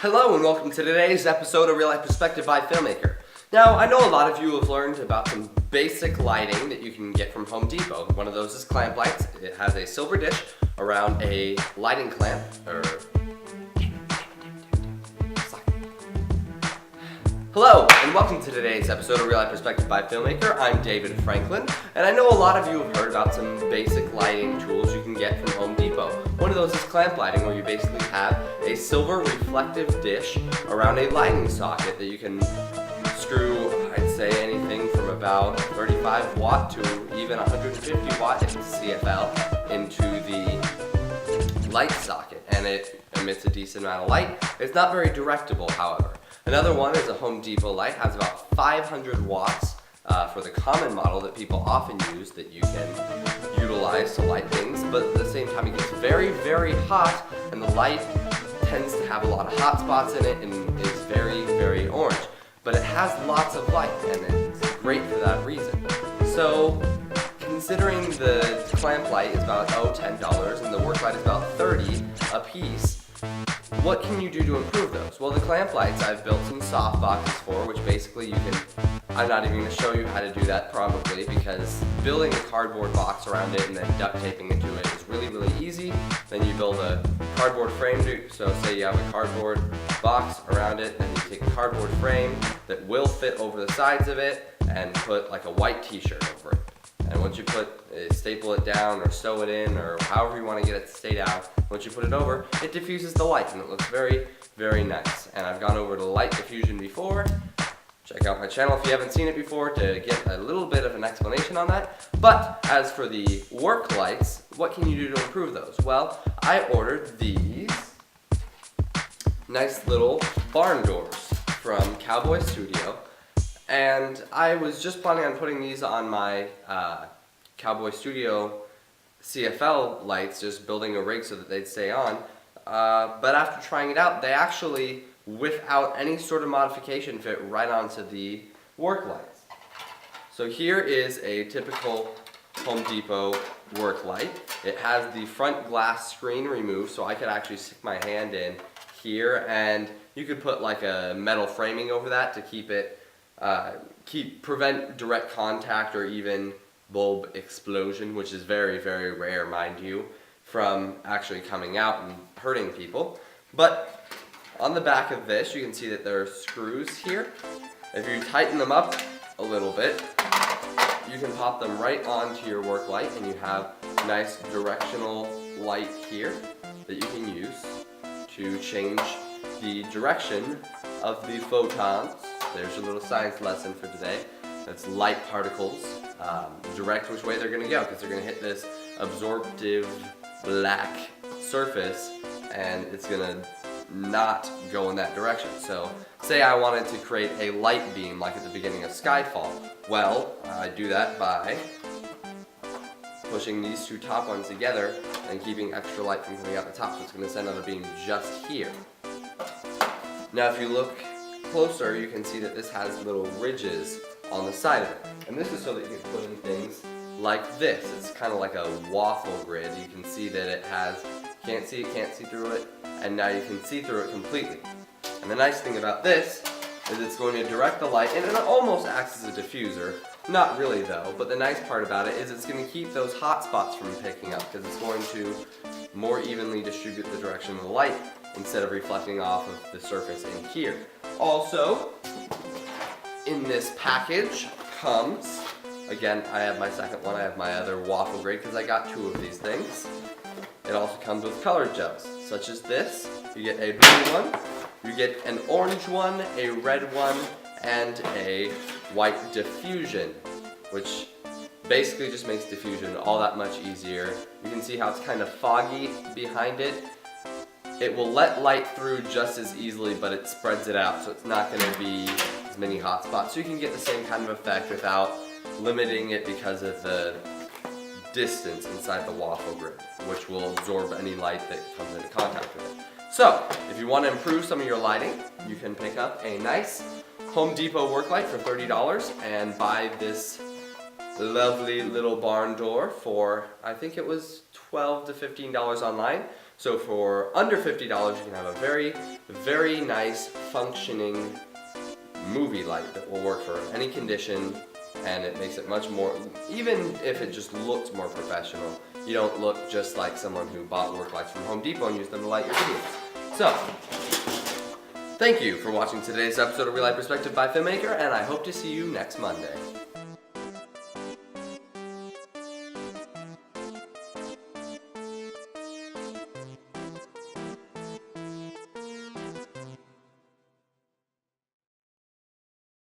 Hello and welcome to today's episode of Real Life Perspective by Filmmaker. Now, I know a lot of you have learned about some basic lighting that you can get from Home Depot. One of those is clamp lights. It has a silver dish around a lighting clamp, Hello, and welcome to today's episode of Real Life Perspective by Filmmaker. I'm David Franklin, and I know a lot of you have heard about some basic lighting tools you can get from Home Depot. One of those is clamp lighting, where you basically have a silver reflective dish around a lighting socket that you can screw, I'd say anything from about 35 watt to even 150 watt if it's CFL into the light socket, and it emits a decent amount of light. It's not very directable, however. Another one is a Home Depot light, has about 500 watts for the common model that people often use that you can utilize to light things, but at the same time it gets very, very hot, and the light tends to have a lot of hot spots in it and is very, very orange. But it has lots of light, and it's great for that reason. So, considering the clamp light is about $10 and the work light is about $30 a piece, what can you do to improve those? Well, the clamp lights I've built some soft boxes for, which basically you can, I'm not even going to show you how to do that probably, because building a cardboard box around it and then duct taping into it is really, really easy. Then you build a cardboard frame, so say you have a cardboard box around it, then you take a cardboard frame that will fit over the sides of it and put like a white t-shirt over it. And once you staple it down or sew it in or however you want to get it to stay down, once you put it over, it diffuses the light and it looks very, very nice. And I've gone over to light diffusion before. Check out my channel if you haven't seen it before to get a little bit of an explanation on that. But as for the work lights, what can you do to improve those? Well, I ordered these nice little barn doors from Cowboy Studio. And I was just planning on putting these on my Cowboy Studio CFL lights, just building a rig so that they'd stay on. But after trying it out, they actually, without any sort of modification, fit right onto the work lights. So here is a typical Home Depot work light. It has the front glass screen removed, so I could actually stick my hand in here, and you could put like a metal framing over that to keep it prevent direct contact or even bulb explosion, which is very, very rare, mind you, from actually coming out and hurting people. But on the back of this, you can see that there are screws here. If you tighten them up a little bit, you can pop them right onto your work light, and you have nice directional light here that you can use to change the direction of the photons. There's your little science lesson for today. That's light particles, direct which way they're going to go, because they're going to hit this absorptive black surface and it's going to not go in that direction. So say I wanted to create a light beam like at the beginning of Skyfall. Well, I do that by pushing these two top ones together and keeping extra light from coming out the top, so it's going to send out a beam just here. Now if you look closer, you can see that this has little ridges on the side of it. And this is so that you can put in things like this. It's kind of like a waffle grid. You can see that it has, can't see through it, and now you can see through it completely. And the nice thing about this is it's going to direct the light, and it almost acts as a diffuser. Not really though, but the nice part about it is it's going to keep those hot spots from picking up, because it's going to more evenly distribute the direction of the light instead of reflecting off of the surface in here. Also, in this package comes, again, I have my second one, I have my other waffle grid because I got two of these things. It also comes with colored gels, such as this. You get a blue one, you get an orange one, a red one, and a white diffusion, which basically just makes diffusion all that much easier. You can see how it's kind of foggy behind it. It will let light through just as easily, but it spreads it out, so it's not going to be as many hot spots. So you can get the same kind of effect without limiting it because of the distance inside the waffle grid, which will absorb any light that comes into contact with it. So, if you want to improve some of your lighting, you can pick up a nice Home Depot work light for $30 and buy this lovely little barn door for, I think it was $12 to $15 online. So for under $50, you can have a very, very nice functioning movie light that will work for any condition, and it makes it much more, even if it just looks more professional, you don't look just like someone who bought work lights from Home Depot and used them to light your videos. So, thank you for watching today's episode of Real Life Perspective by Filmmaker, and I hope to see you next Monday.